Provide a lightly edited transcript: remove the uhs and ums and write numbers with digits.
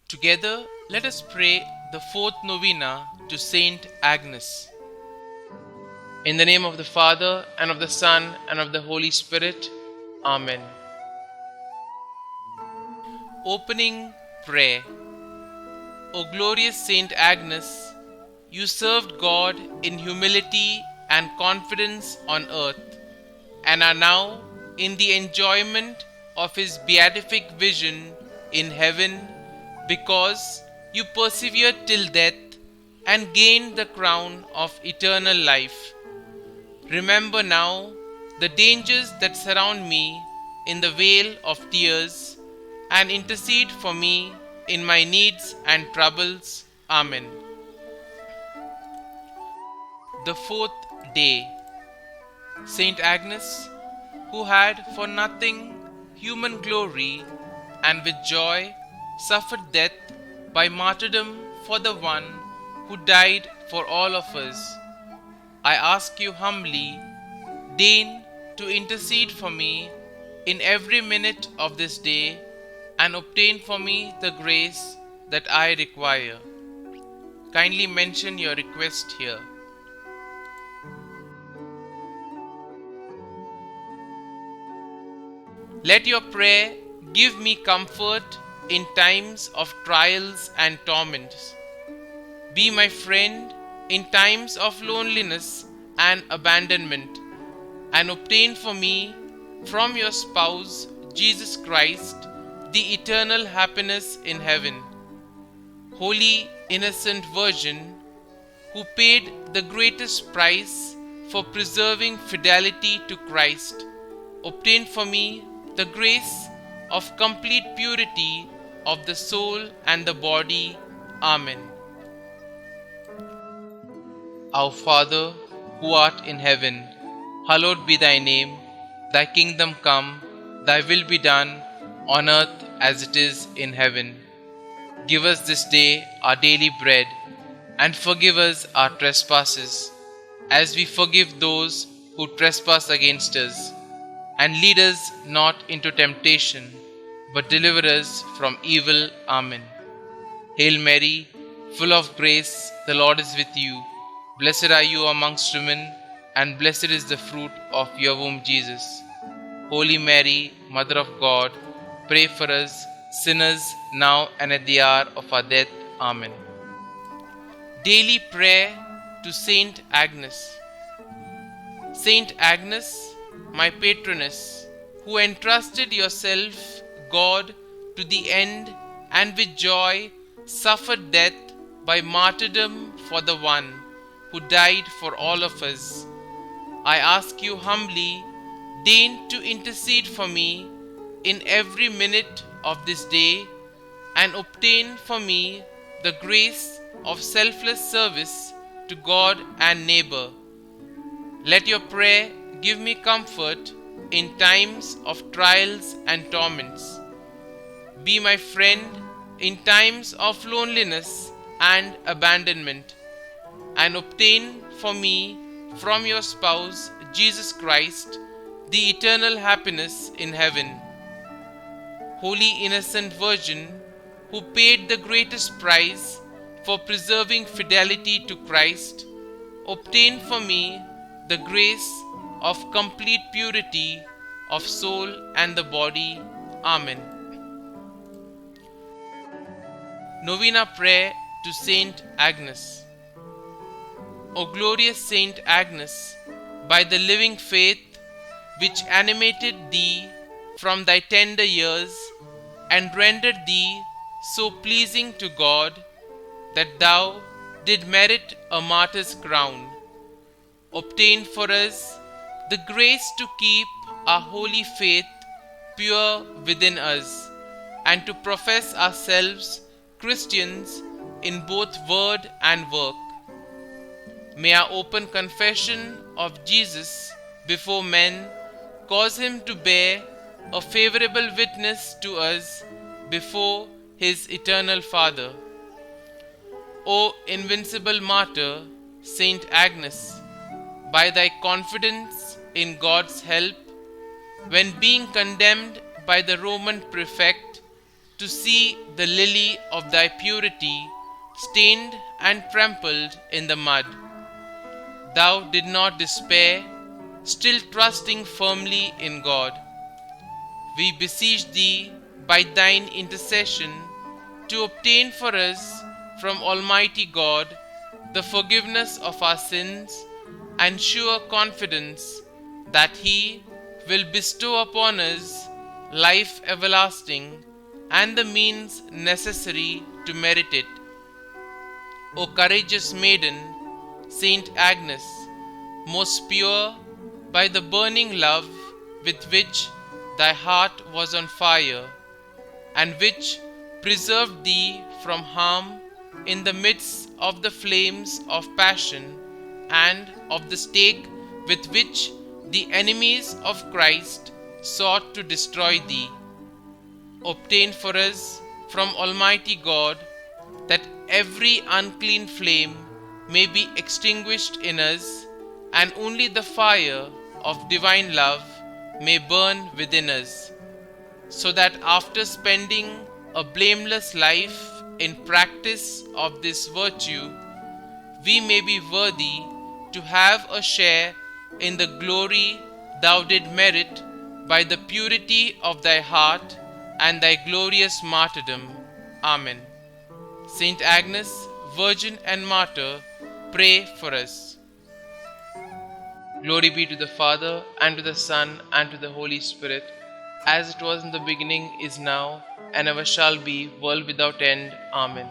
Together, let us pray the fourth novena to St Agnes. In the name of the Father, and of the Son, and of the Holy Spirit. Amen. Opening Prayer. O glorious St Agnes, you served God in humility and confidence on earth, and are now in the enjoyment of His beatific vision in heaven, because you persevered till death and gained the crown of eternal life. Remember now the dangers that surround me in the vale of tears, and intercede for me in my needs and troubles. Amen. The fourth day. St. Agnes, who had for nothing human glory, and with joy suffered death by martyrdom for the one who died for all of us, I ask you humbly, deign to intercede for me in every minute of this day, and obtain for me the grace that I require. Kindly mention your request here. Let your prayer give me comfort in times of trials and torments. Be my friend in times of loneliness and abandonment, and obtain for me from your spouse, Jesus Christ, the eternal happiness in heaven. Holy Innocent Virgin, who paid the greatest price for preserving fidelity to Christ, obtain for me the grace of complete purity of the soul and the body. Amen. Our Father, who art in heaven, hallowed be thy name. Thy kingdom come, thy will be done, on earth as it is in heaven. Give us this day our daily bread, and forgive us our trespasses, as we forgive those who trespass against us. And lead us not into temptation, but deliver us from evil. Amen. Hail Mary, full of grace, the Lord is with you. Blessed are you amongst women, and blessed is the fruit of your womb, Jesus. Holy Mary, Mother of God, pray for us sinners, now and at the hour of our death. Amen. Daily Prayer to St. Agnes. St. Agnes, my patroness, who entrusted yourself, God, to the end, and with joy suffered death by martyrdom for the one who died for all of us, I ask you humbly, deign to intercede for me in every minute of this day, and obtain for me the grace of selfless service to God and neighbor. Let your prayer give me comfort in times of trials and torments. Be my friend in times of loneliness and abandonment, and obtain for me from your spouse, Jesus Christ, the eternal happiness in heaven. Holy Innocent Virgin, who paid the greatest price for preserving fidelity to Christ, obtain for me the grace of complete purity of soul and the body. Amen. Novena Prayer to St Agnes. O glorious St Agnes, by the living faith which animated thee from thy tender years, and rendered thee so pleasing to God, that thou did merit a martyr's crown, obtain for us the grace to keep our holy faith pure within us, and to profess ourselves Christians in both word and work. May our open confession of Jesus before men cause him to bear a favorable witness to us before his eternal Father. O invincible martyr, St. Agnes, by thy confidence in God's help, when being condemned by the Roman prefect, to see the lily of thy purity stained and trampled in the mud. Thou did not despair, still trusting firmly in God. We beseech thee by thine intercession to obtain for us from Almighty God the forgiveness of our sins and sure confidence that He will bestow upon us life everlasting and the means necessary to merit it. O courageous maiden, St Agnes, most pure by the burning love with which thy heart was on fire, and which preserved thee from harm in the midst of the flames of passion and of the stake with which the enemies of Christ sought to destroy thee. Obtain for us from Almighty God that every unclean flame may be extinguished in us, and only the fire of divine love may burn within us, so that after spending a blameless life in practice of this virtue, we may be worthy to have a share in the glory thou did merit by the purity of thy heart and thy glorious martyrdom. Amen. Saint Agnes, Virgin and Martyr, pray for us. Glory be to the Father, and to the Son, and to the Holy Spirit, as it was in the beginning, is now, and ever shall be, world without end. Amen.